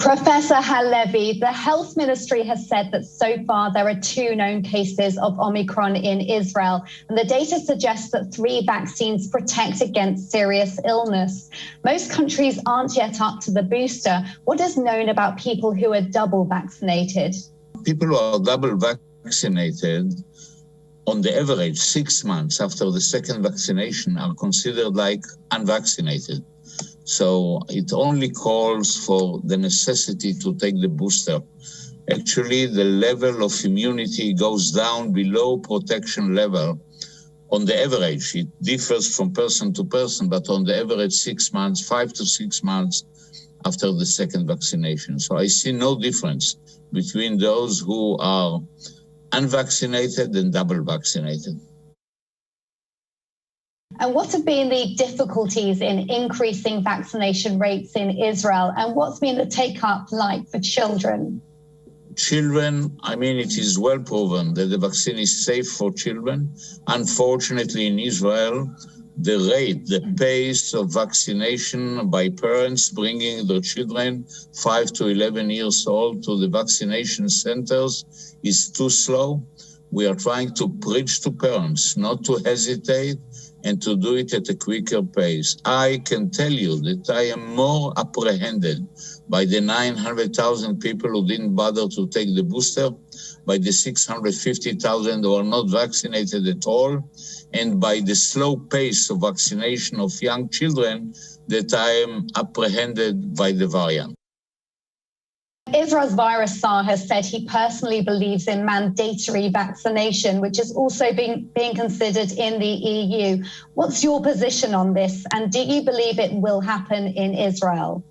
Professor Halevy, the Health Ministry has said that so far there are 2 known cases of Omicron in Israel, and the data suggests that 3 vaccines protect against serious illness. Most countries aren't yet up to the booster. What is known about people who are double vaccinated? People who are double vaccinated, on the average, 6 months after the second vaccination are considered like unvaccinated. So it only calls for the necessity to take the booster. Actually, the level of immunity goes down below protection level. On the average, it differs from person to person, but on the average 6 months, 5 to 6 months after the second vaccination. So I see no difference between those who are unvaccinated and double vaccinated. And what have been the difficulties in increasing vaccination rates in Israel? And what's been the take-up like for children? Children, it is well proven that the vaccine is safe for children. Unfortunately, in Israel, the pace of vaccination by parents bringing their children 5 to 11 years old to the vaccination centers is too slow. We are trying to preach to parents not to hesitate and to do it at a quicker pace. I can tell you that I am more apprehended by the 900,000 people who didn't bother to take the booster, by the 650,000 who are not vaccinated at all, and by the slow pace of vaccination of young children that I am apprehended by the variant. Israel's virus czar has said he personally believes in mandatory vaccination, which is also being considered in the EU. What's your position on this? And do you believe it will happen in Israel?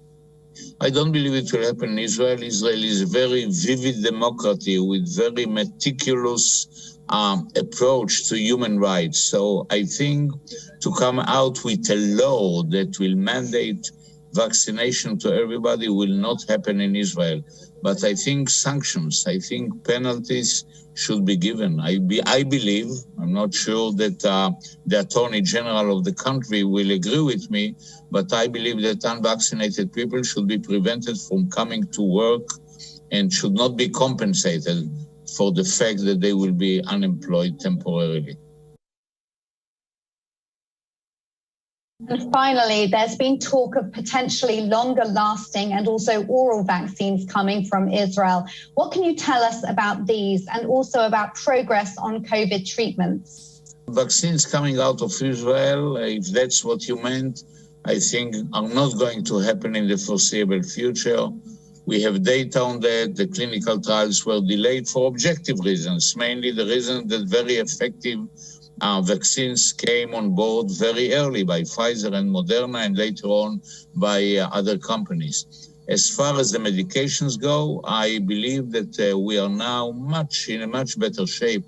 I don't believe it will happen in Israel. Israel is a very vivid democracy with very meticulous approach to human rights. So I think to come out with a law that will mandate vaccination to everybody will not happen in Israel. But I think sanctions, I think penalties should be given. I believe, I'm not sure that the Attorney General of the country will agree with me, but I believe that unvaccinated people should be prevented from coming to work and should not be compensated for the fact that they will be unemployed temporarily. And finally, there's been talk of potentially longer lasting and also oral vaccines coming from Israel. What can you tell us about these and also about progress on COVID treatments? Vaccines coming out of Israel, if that's what you meant, I think are not going to happen in the foreseeable future. We have data on that. The clinical trials were delayed for objective reasons, mainly the reason that very effective vaccines came on board very early by Pfizer and Moderna and later on by other companies. As far as the medications go, I believe that we are now in a much better shape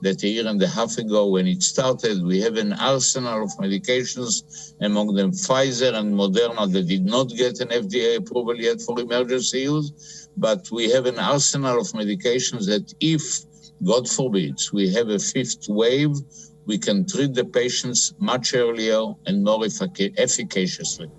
than a year and a half ago when it started. We have an arsenal of medications, among them Pfizer and Moderna that did not get an FDA approval yet for emergency use, but we have an arsenal of medications that if, God forbid, we have a 5th wave, we can treat the patients much earlier and more efficaciously.